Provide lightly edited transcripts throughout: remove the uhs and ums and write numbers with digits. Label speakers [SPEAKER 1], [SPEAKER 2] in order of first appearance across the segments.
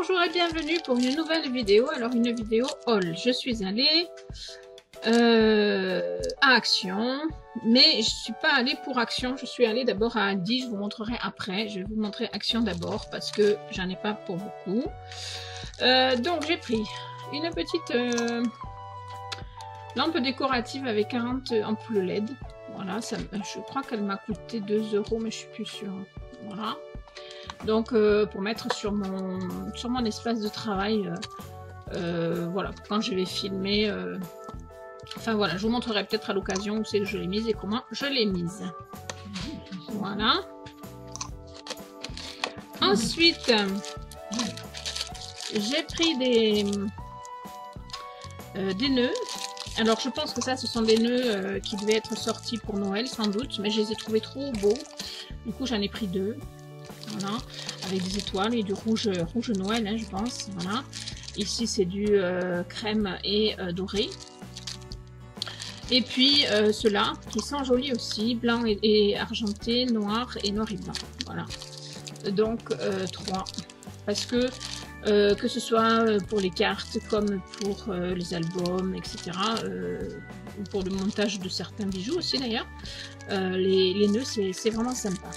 [SPEAKER 1] Bonjour et bienvenue pour une nouvelle vidéo. Alors une vidéo haul. Je suis allée à Action, mais je suis pas allée pour Action. Je suis allée d'abord à Aldi. Je vous montrerai après. Je vais vous montrer Action d'abord parce que j'en ai pas pour beaucoup. Donc j'ai pris une petite lampe décorative avec 40 ampoules LED. Voilà, ça, je crois qu'elle m'a coûté 2 €, mais je suis plus sûre. Voilà. Donc pour mettre sur mon espace de travail, voilà, quand je vais filmer, enfin voilà, je vous montrerai peut-être à l'occasion où c'est que je l'ai mise et comment je l'ai mise. Voilà. Ensuite, j'ai pris des nœuds. Alors je pense que ça, ce sont des nœuds qui devaient être sortis pour Noël sans doute, mais je les ai trouvés trop beaux. Du coup j'en ai pris 2. Voilà, avec des étoiles et du rouge Noël, hein, je pense. Voilà. Ici, c'est du crème et doré. Et puis, ceux-là, qui sont jolis aussi, blanc et argenté, noir et noir et blanc. Voilà. Donc, 3. Parce que ce soit pour les cartes, comme pour les albums, etc., ou pour le montage de certains bijoux aussi, d'ailleurs, les nœuds, c'est vraiment sympa.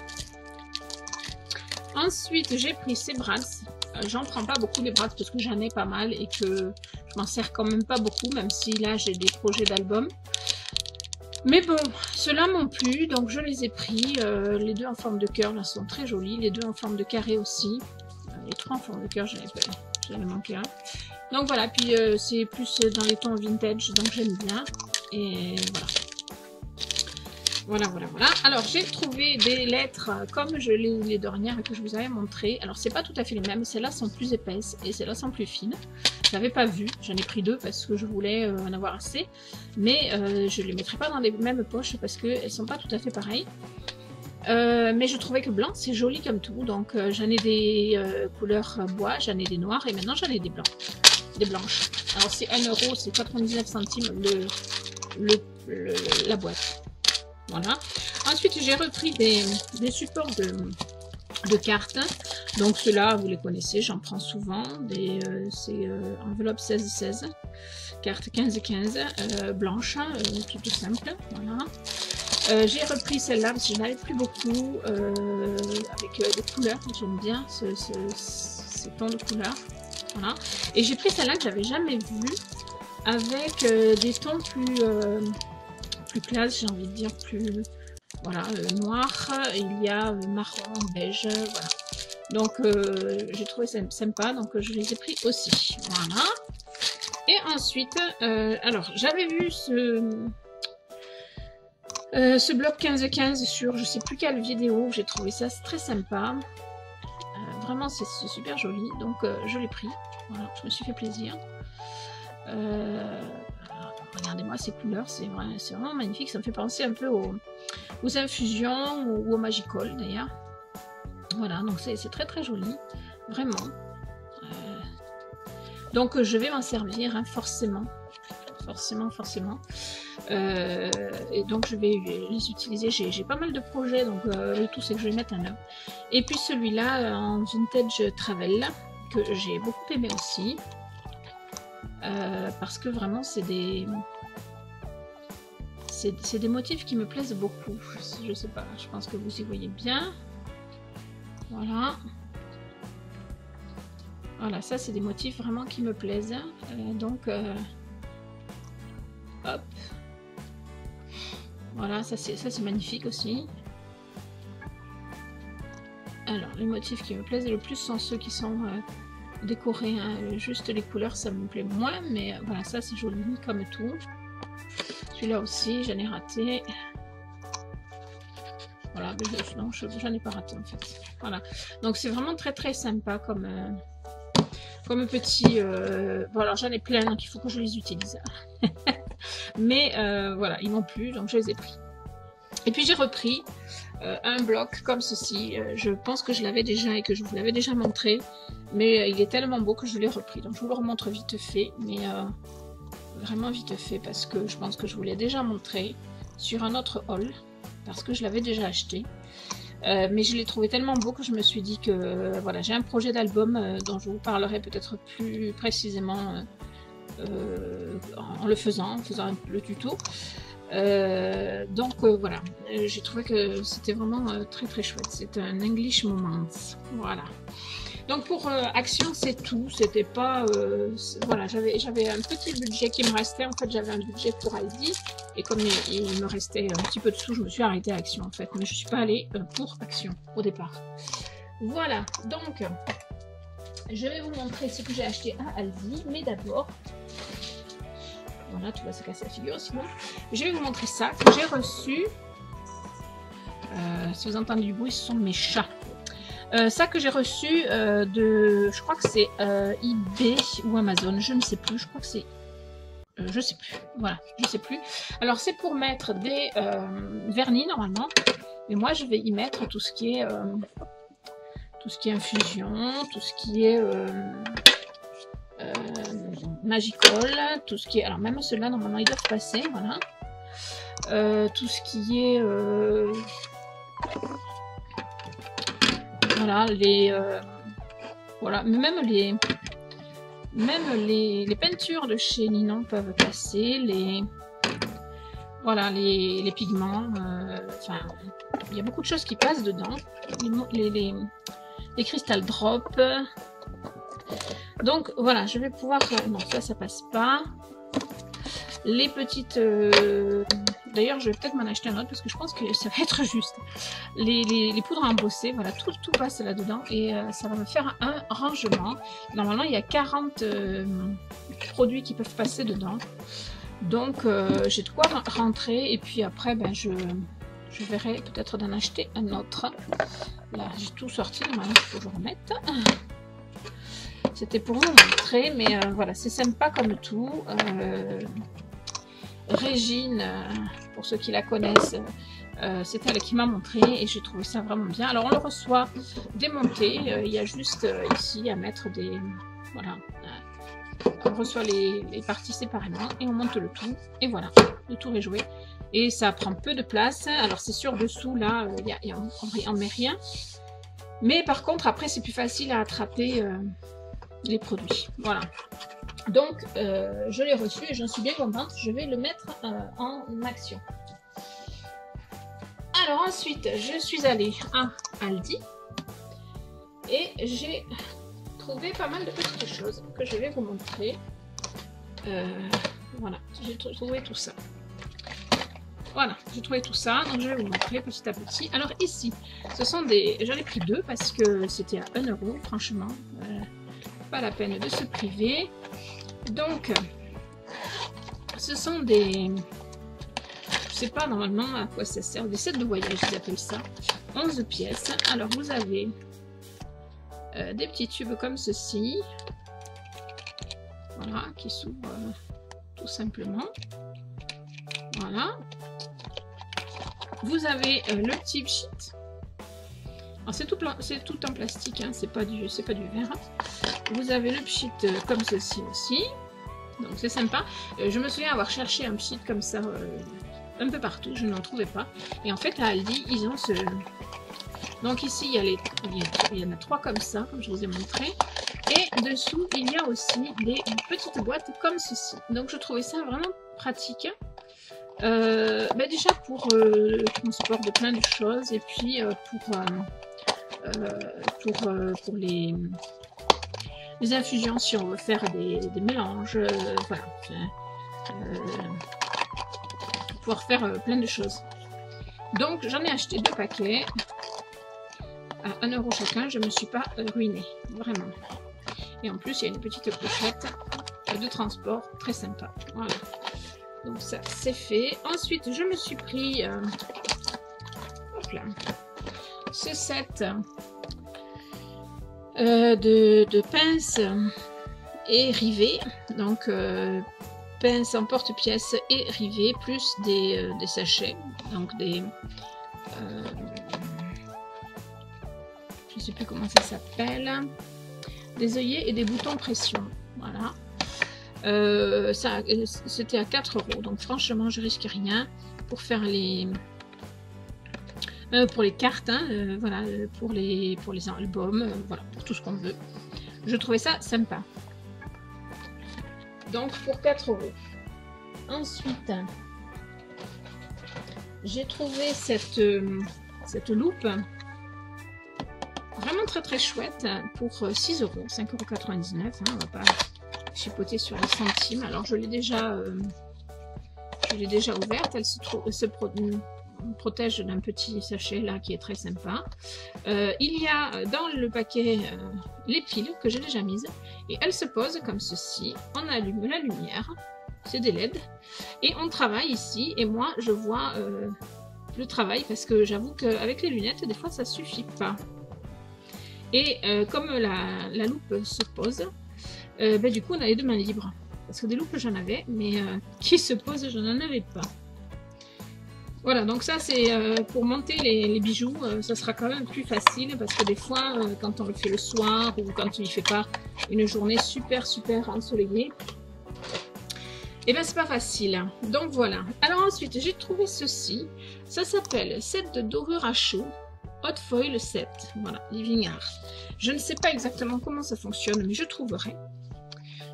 [SPEAKER 1] Ensuite, j'ai pris ces brasses. J'en prends pas beaucoup les brasses parce que j'en ai pas mal et que je m'en sers quand même pas beaucoup, même si là j'ai des projets d'album. Mais bon, ceux-là m'ont plu, donc je les ai pris. Les deux en forme de cœur, là, sont très jolis. Les deux en forme de carré aussi. Les 3 en forme de cœur, j'avais manqué un. Donc voilà, puis c'est plus dans les tons vintage, donc j'aime bien. Et voilà. Voilà. Alors, j'ai trouvé des lettres comme les dernières que je vous avais montrées. Alors, c'est pas tout à fait les mêmes. Celles-là sont plus épaisses et celles-là sont plus fines. Je n'avais pas vu. J'en ai pris 2 parce que je voulais en avoir assez. Mais je ne les mettrai pas dans les mêmes poches parce qu'elles sont pas tout à fait pareilles. Mais je trouvais que blanc, c'est joli comme tout. Donc, j'en ai des couleurs bois, j'en ai des noirs et maintenant j'en ai des blancs. Des blanches. Alors, c'est 1 €, c'est 99 centimes la boîte. Voilà. Ensuite, j'ai repris des supports de cartes. Donc, ceux-là, vous les connaissez, j'en prends souvent. C'est enveloppe 16-16, carte 15-15, blanche, tout simple. Voilà. J'ai repris celle-là parce que je n'avais plus beaucoup, avec des couleurs. J'aime bien ces tons de couleurs. Voilà. Et j'ai pris celle-là que j'avais jamais vue, avec des tons plus classe, j'ai envie de dire, plus voilà, noir, il y a marron, beige, voilà. Donc j'ai trouvé ça sympa, donc je les ai pris aussi. Voilà. Et ensuite, alors j'avais vu ce bloc 15-15 sur je sais plus quelle vidéo, j'ai trouvé ça très sympa. Vraiment c'est super joli, donc je l'ai pris. Voilà, je me suis fait plaisir. Regardez-moi ces couleurs, c'est vraiment magnifique. Ça me fait penser un peu aux infusions ou au Magical d'ailleurs. Voilà, donc c'est très très joli, vraiment. Donc je vais m'en servir, hein, forcément. Et donc je vais les utiliser. J'ai pas mal de projets, donc le tout c'est que je vais mettre en œuvre. Et puis celui-là en vintage travel que j'ai beaucoup aimé aussi. Parce que vraiment c'est des motifs qui me plaisent beaucoup. Je sais pas, je pense que vous y voyez bien. Voilà, ça c'est des motifs vraiment qui me plaisent. Donc hop, voilà, ça c'est magnifique aussi. Alors les motifs qui me plaisent le plus sont ceux qui sont décorés, hein. Juste les couleurs ça me plaît moins, mais voilà, ça c'est joli comme tout. Celui-là aussi j'en ai raté. Voilà, non, j'en ai pas raté en fait. Voilà, donc c'est vraiment très très sympa comme petit. Voilà, j'en ai plein, donc il faut que je les utilise. Mais voilà, ils m'ont plu, donc je les ai pris. Et puis j'ai repris un bloc comme ceci. Je pense que je l'avais déjà et que je vous l'avais déjà montré, mais il est tellement beau que je l'ai repris. Donc je vous le remontre vite fait, mais vraiment vite fait parce que je pense que je vous l'ai déjà montré sur un autre haul, parce que je l'avais déjà acheté. Mais je l'ai trouvé tellement beau que je me suis dit que voilà, j'ai un projet d'album dont je vous parlerai peut-être plus précisément en faisant le tuto. Donc voilà, j'ai trouvé que c'était vraiment très très chouette. C'est un English Moments, voilà. Donc pour Action c'est tout, c'était pas voilà, j'avais un petit budget qui me restait. En fait j'avais un budget pour Aldi et comme il me restait un petit peu de sous, je me suis arrêtée à Action en fait, mais je suis pas allée pour Action au départ. Voilà, donc je vais vous montrer ce que j'ai acheté à Aldi, mais d'abord, voilà, tout va se casser la figure sinon, je vais vous montrer ça que j'ai reçu. Si vous entendez du bruit, ce sont mes chats. Ça que j'ai reçu de, je crois que c'est eBay ou Amazon, je ne sais plus, je crois que c'est, je sais plus, voilà, je sais plus. Alors c'est pour mettre des vernis normalement, mais moi je vais y mettre tout ce qui est infusion, tout ce qui est Magicol, tout ce qui est, alors même ceux-là normalement ils doivent passer, voilà. Tout ce qui est voilà, voilà, même les peintures de chez Ninon peuvent passer, voilà, les pigments, enfin, il y a beaucoup de choses qui passent dedans, les crystal drops. Donc voilà, je vais pouvoir, non ça passe pas. Les petites, d'ailleurs je vais peut-être m'en acheter un autre parce que je pense que ça va être juste. Les poudres à embosser, voilà, tout passe là-dedans et ça va me faire un rangement. Normalement il y a 40 produits qui peuvent passer dedans. Donc j'ai de quoi rentrer et puis après ben, je verrai peut-être d'en acheter un autre. Là j'ai tout sorti, normalement il faut que je remette. C'était pour vous montrer, mais voilà, c'est sympa comme tout. Régine, pour ceux qui la connaissent, c'est elle qui m'a montré et j'ai trouvé ça vraiment bien. Alors on le reçoit démonté, il y a juste ici à mettre des... Voilà, on reçoit les parties séparément et on monte le tout. Et voilà, le tour est joué. Et ça prend peu de place. Alors c'est sûr, dessous là, on met rien. Mais par contre, après c'est plus facile à attraper les produits. Voilà. Donc, je l'ai reçu et j'en suis bien contente. Je vais le mettre en action. Alors ensuite, je suis allée à Aldi et j'ai trouvé pas mal de petites choses que je vais vous montrer. Voilà, j'ai trouvé tout ça. Voilà, j'ai trouvé tout ça, donc je vais vous montrer petit à petit. Alors ici, ce sont des... J'en ai pris deux parce que c'était à 1 €, franchement. Pas la peine de se priver. Donc, ce sont des... Je sais pas normalement à quoi ça sert. Des sets de voyage, ils appellent ça. 11 pièces. Alors, vous avez des petits tubes comme ceci. Voilà, qui s'ouvrent tout simplement. Voilà. Vous avez le petit sheet. C'est tout en plastique, hein, c'est pas du verre. Vous avez le pchit comme ceci aussi, donc c'est sympa. Je me souviens avoir cherché un pchit comme ça un peu partout, je n'en trouvais pas. Et en fait à Aldi, ils ont ce... Donc ici, il y en a 3 comme ça, comme je vous ai montré. Et dessous, il y a aussi des petites boîtes comme ceci. Donc je trouvais ça vraiment pratique. Bah déjà pour le transport de plein de choses et puis pour les infusions si on veut faire des mélanges, voilà, pouvoir faire plein de choses. Donc j'en ai acheté 2 paquets à 1 € chacun, je me suis pas ruinée, vraiment. Et en plus il y a une petite pochette de transport très sympa, voilà. Donc ça c'est fait. Ensuite je me suis pris hop là, ce set de pinces et rivets. Donc pinces en porte-pièces et rivets, plus des sachets. Donc des... je sais plus comment ça s'appelle. Des œillets et des boutons pression. Voilà. C'était à 4 €, donc franchement je risque rien pour faire pour les cartes, hein, voilà, pour les albums, voilà, pour tout ce qu'on veut. Je trouvais ça sympa. Donc pour 4 €. Ensuite, j'ai trouvé cette loupe vraiment très chouette pour 6 €, 5,99 €. Hein, on va pas chipoter sur les centimes. Alors je l'ai déjà ouverte. Elle se protège d'un petit sachet là qui est très sympa. Il y a dans le paquet les piles que j'ai déjà mises et elles se posent comme ceci. On allume la lumière, c'est des LED et on travaille ici et moi je vois le travail parce que j'avoue qu'avec les lunettes des fois ça suffit pas. Et comme la loupe se pose, du coup on a les 2 mains libres. Parce que des loupes j'en avais, mais qui se posent je n'en avais pas. Voilà, donc ça c'est pour monter les bijoux, ça sera quand même plus facile parce que des fois quand on le fait le soir ou quand il ne fait pas une journée super ensoleillée, et bien c'est pas facile. Donc voilà. Alors ensuite j'ai trouvé ceci, ça s'appelle set de dorure à chaud, hot foil set, voilà, Living Art. Je ne sais pas exactement comment ça fonctionne, mais je trouverai.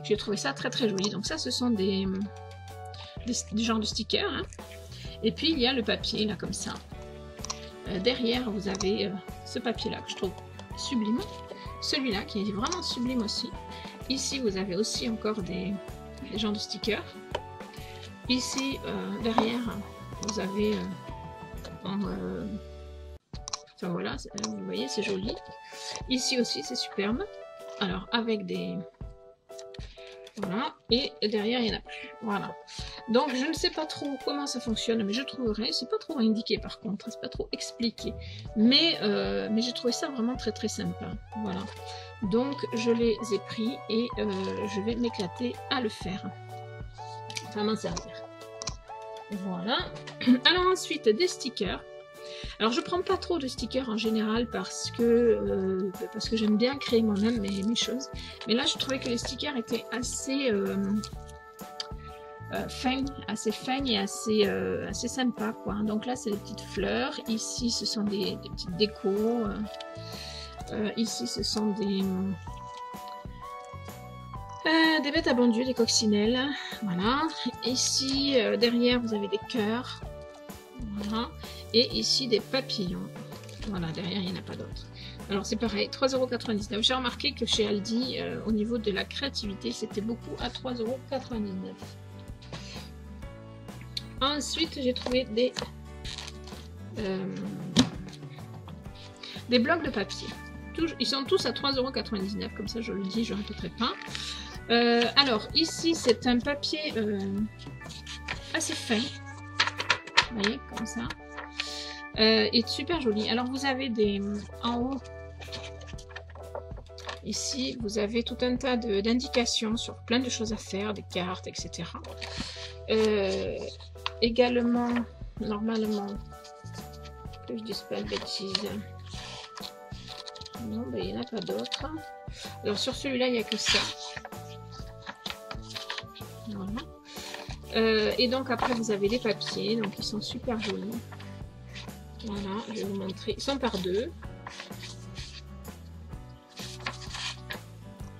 [SPEAKER 1] J'ai trouvé ça très joli. Donc ça ce sont des genres de stickers, hein. Et puis il y a le papier là comme ça. Derrière vous avez ce papier là que je trouve sublime. Celui-là qui est vraiment sublime aussi. Ici vous avez aussi encore des genres de stickers. Ici derrière vous avez enfin voilà, vous voyez c'est joli. Ici aussi c'est superbe. Alors avec des... Voilà, et derrière il n'y en a plus. Voilà. Donc je ne sais pas trop comment ça fonctionne, mais je trouverai. C'est pas trop indiqué par contre, c'est pas trop expliqué. Mais j'ai trouvé ça vraiment très sympa. Voilà. Donc je les ai pris et je vais m'éclater à le faire. Enfin m'en servir. Voilà. Alors ensuite des stickers. Alors je prends pas trop de stickers en général parce que j'aime bien créer moi-même mes choses. Mais là je trouvais que les stickers étaient assez fins et assez sympas quoi. Donc là c'est des petites fleurs. Ici ce sont des petites décos. Ici ce sont des bêtes à bon Dieu, des coccinelles. Voilà. Ici derrière vous avez des cœurs. Voilà. Et ici des papillons. Voilà, derrière il n'y en a pas d'autres. Alors c'est pareil, 3,99 €. J'ai remarqué que chez Aldi, au niveau de la créativité, c'était beaucoup à 3,99 €. Ensuite, j'ai trouvé des blocs de papier. Ils sont tous à 3,99 €, comme ça je le dis, je ne répéterai pas. Alors ici, c'est un papier assez fin. Vous voyez, comme ça. Et super joli. Alors vous avez en haut, ici, vous avez tout un tas d'indications sur plein de choses à faire, des cartes, etc. Également, normalement, que je dise pas de bêtises. Non, il n'y en a pas d'autres. Alors sur celui-là, il n'y a que ça. Voilà. Et donc après vous avez les papiers, donc ils sont super jolis. Voilà, je vais vous montrer. Ils sont par 2.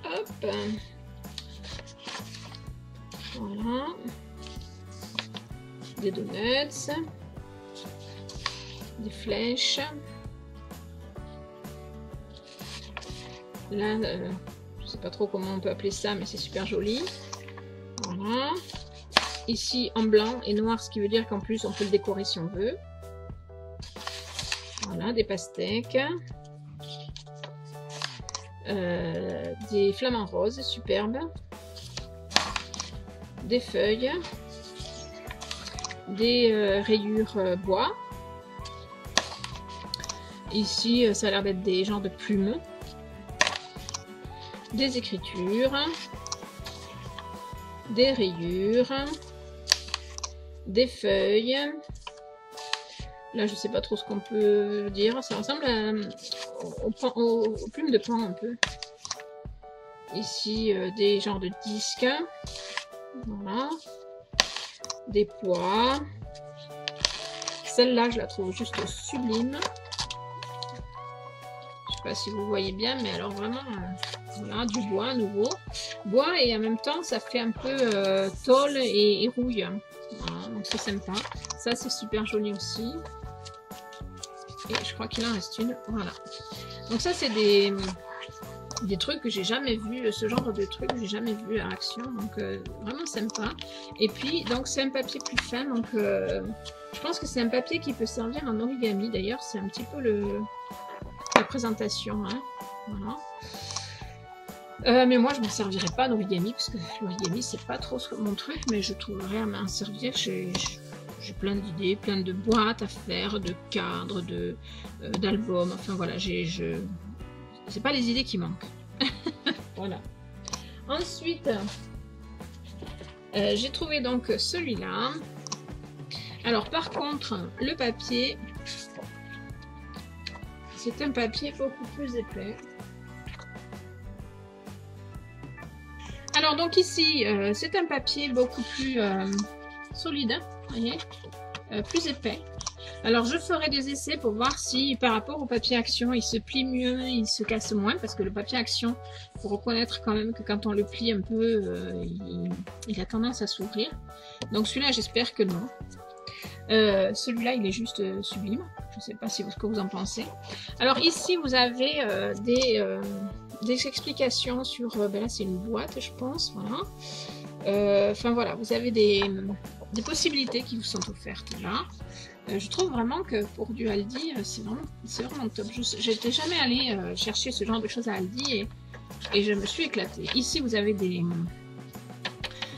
[SPEAKER 1] Hop. Voilà. Des donuts. Des flèches. Là, je sais pas trop comment on peut appeler ça, mais c'est super joli. Voilà. Ici en blanc et noir, ce qui veut dire qu'en plus on peut le décorer si on veut. Voilà, des pastèques. Des flamants roses, superbes. Des feuilles. Des rayures bois. Ici, ça a l'air d'être des genres de plumes. Des écritures. Des rayures. Des feuilles. Là, je sais pas trop ce qu'on peut dire. Ça ressemble aux plumes de pan un peu. Ici, des genres de disques. Voilà. Des pois. celle-là, je la trouve juste sublime. Je sais pas si vous voyez bien, mais alors vraiment, voilà, du bois à nouveau. Bois et en même temps, ça fait un peu tôle et rouille. Voilà, donc c'est sympa. Ça, c'est super joli aussi. Et je crois qu'il en reste une. Voilà. Donc ça, c'est des trucs que j'ai jamais vu, ce genre de trucs que j'ai jamais vu en action. Donc vraiment sympa. Et puis, donc c'est un papier plus fin. Donc je pense que c'est un papier qui peut servir en origami. D'ailleurs, c'est un petit peu la présentation. Hein. Voilà. Mais moi, je m'en servirai pas en origami parce que l'origami, c'est pas trop mon truc. Mais je trouverai à m'en servir. J'ai plein d'idées, plein de boîtes à faire, de cadres, d'albums. Enfin voilà, c'est pas les idées qui manquent. Voilà. Ensuite, j'ai trouvé donc celui-là. Alors par contre, le papier, c'est un papier beaucoup plus épais. Alors donc ici, c'est un papier beaucoup plus solide, hein, voyez, plus épais. Alors je ferai des essais pour voir si par rapport au papier action il se plie mieux, il se casse moins, parce que le papier action, il faut reconnaître quand même que quand on le plie un peu, il a tendance à s'ouvrir. Donc celui-là j'espère que non. Celui-là il est juste sublime, je ne sais pas ce que vous en pensez. Alors ici vous avez des explications sur, ben là c'est une boîte je pense, voilà. Enfin voilà, vous avez des possibilités qui vous sont offertes là. Je trouve vraiment que pour du Aldi, c'est vraiment top. Je n'étais jamais allée chercher ce genre de choses à Aldi et je me suis éclatée. Ici, vous avez des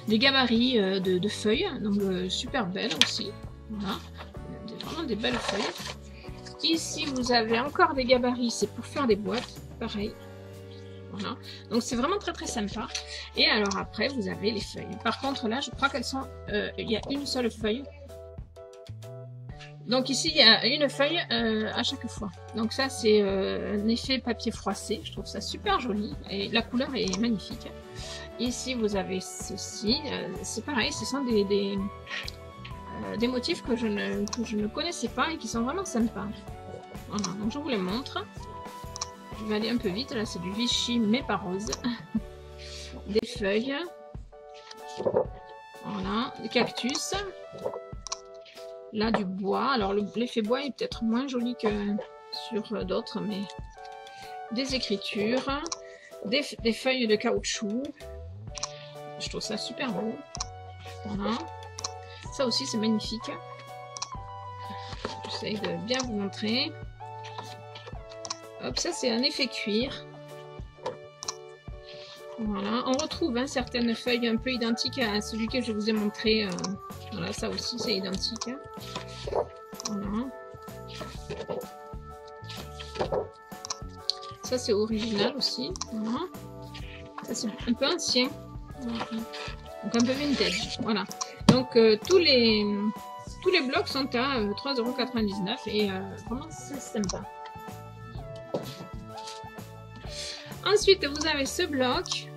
[SPEAKER 1] gabarits de feuilles, donc super belles aussi. Voilà, vraiment des belles feuilles. Ici, vous avez encore des gabarits, c'est pour faire des boîtes, pareil. Voilà, donc c'est vraiment très très sympa. Et alors après, vous avez les feuilles. Par contre, là, je crois qu'elles sont... il y a une seule feuille. Donc ici, il y a une feuille à chaque fois. Donc ça, c'est un effet papier froissé. Je trouve ça super joli. Et la couleur est magnifique. Ici, vous avez ceci. C'est pareil, ce sont des motifs que je ne connaissais pas et qui sont vraiment sympas. Voilà, donc je vous les montre. Je vais aller un peu vite. Là, c'est du Vichy, mais pas rose. Des feuilles. Voilà, des cactus. Là, du bois. Alors, l'effet bois est peut-être moins joli que sur d'autres, mais des écritures, des feuilles de caoutchouc. Je trouve ça super beau. Voilà. Ça aussi, c'est magnifique. J'essaie de bien vous montrer. Hop, ça, c'est un effet cuir. Voilà. On retrouve certaines feuilles un peu identiques à celui que je vous ai montré. Voilà, ça aussi, c'est identique. Voilà. Ça, c'est original aussi. Voilà. Ça, c'est un peu ancien. Voilà. Donc, un peu vintage. Voilà. Donc, tous les blocs sont à 3,99 € et vraiment, c'est sympa. Ensuite, vous avez ce bloc.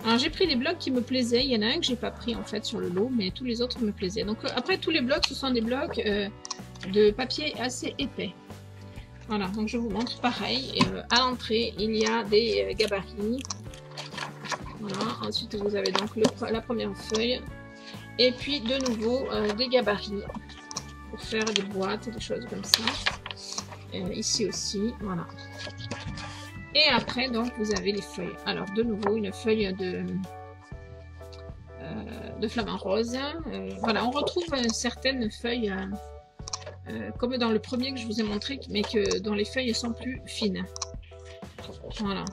[SPEAKER 1] Alors, j'ai pris des blocs qui me plaisaient. Il y en a un que j'ai pas pris en fait sur le lot, mais tous les autres me plaisaient. Donc, après, tous les blocs, ce sont des blocs de papier assez épais. Voilà, donc je vous montre pareil. À l'entrée, il y a des gabarits. Voilà, ensuite, vous avez donc la première feuille. Et puis, de nouveau, des gabarits pour faire des boîtes, des choses comme ça. Ici aussi, voilà. Et après, donc, vous avez les feuilles. Alors, de nouveau, une feuille de flamant rose. Voilà, on retrouve certaines feuilles, comme dans le premier que je vous ai montré, mais dont les feuilles sont plus fines. Voilà.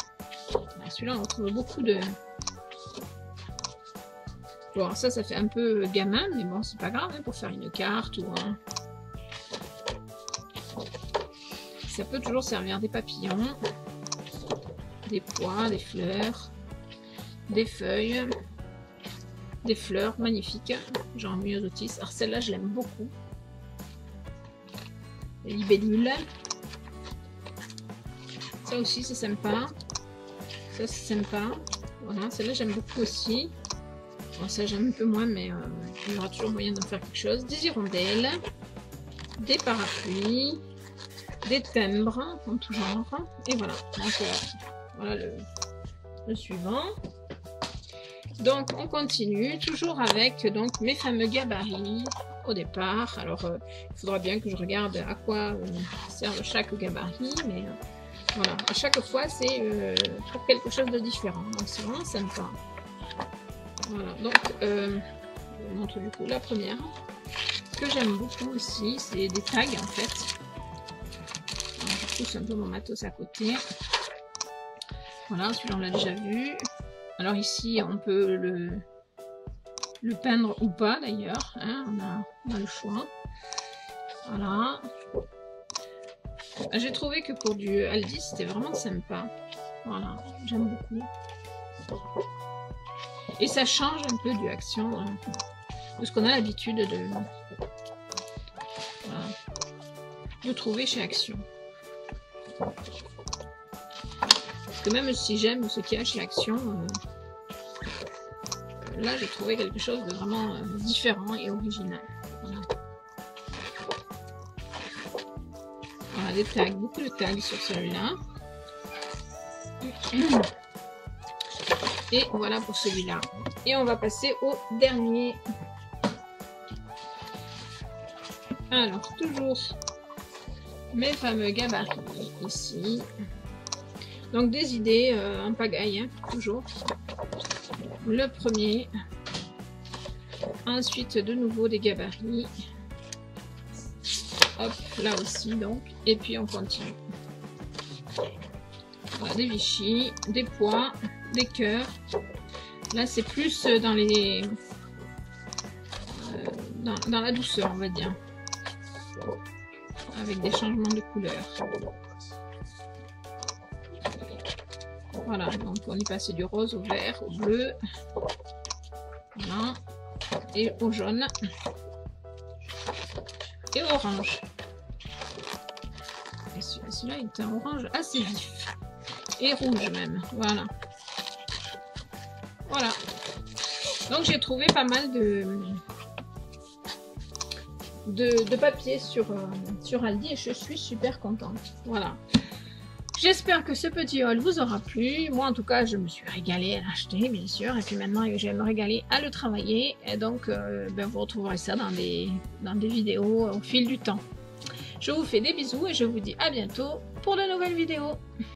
[SPEAKER 1] Celui-là, on retrouve beaucoup de... Bon, ça fait un peu gamin, mais bon, c'est pas grave, hein, pour faire une carte ou... Ça peut toujours servir des papillons. Des pois, des fleurs, des feuilles, des fleurs magnifiques, genre myosotis. Alors celle-là, je l'aime beaucoup. Les libellules. Ça aussi, c'est sympa. Ça, c'est sympa. Voilà, celle-là, j'aime beaucoup aussi. Bon, ça, j'aime un peu moins, mais il y aura toujours moyen d'en faire quelque chose. Des hirondelles. des parapluies, des timbres en tout genre. Et voilà. Donc, voilà le suivant. Donc on continue toujours avec donc mes fameux gabarits au départ. Alors il faudra bien que je regarde à quoi servent chaque gabarit, mais voilà, à chaque fois c'est pour quelque chose de différent, donc c'est vraiment sympa. Voilà, donc je vous montre du coup la première que j'aime beaucoup aussi, c'est des tags en fait. Alors, je pousse un peu mon matos à côté. Voilà, celui-là on l'a déjà vu. Alors ici, on peut le peindre ou pas d'ailleurs, hein, on a le choix. Voilà. J'ai trouvé que pour du Aldi, c'était vraiment sympa. Voilà, j'aime beaucoup. Et ça change un peu du Action, hein, de ce qu'on a l'habitude de trouver chez Action. Parce que même si j'aime ce qu'il y a chez Action, là j'ai trouvé quelque chose de vraiment différent et original. Voilà. Voilà, des tags, beaucoup de tags sur celui-là. Et voilà pour celui-là. Et on va passer au dernier. Alors, toujours mes fameux gabarits ici. Donc des idées en pagaille, hein, toujours. Le premier. Ensuite, de nouveau des gabarits. Hop, là aussi donc. Et puis on continue. Voilà, des Vichy, des pois, des cœurs. Là, c'est plus dans les... dans la douceur, on va dire. Avec des changements de couleur. Voilà, donc on y passe du rose au vert, au bleu. Voilà. Et au jaune. Et au orange. Et celui-là est un orange assez vif. Et rouge même. Voilà. Voilà. Donc j'ai trouvé pas mal de papier sur Aldi et je suis super contente. Voilà. J'espère que ce petit haul vous aura plu. Moi, en tout cas, je me suis régalée à l'acheter, bien sûr. Et puis maintenant, je vais me régaler à le travailler. Et donc, vous retrouverez ça dans des vidéos au fil du temps. Je vous fais des bisous et je vous dis à bientôt pour de nouvelles vidéos.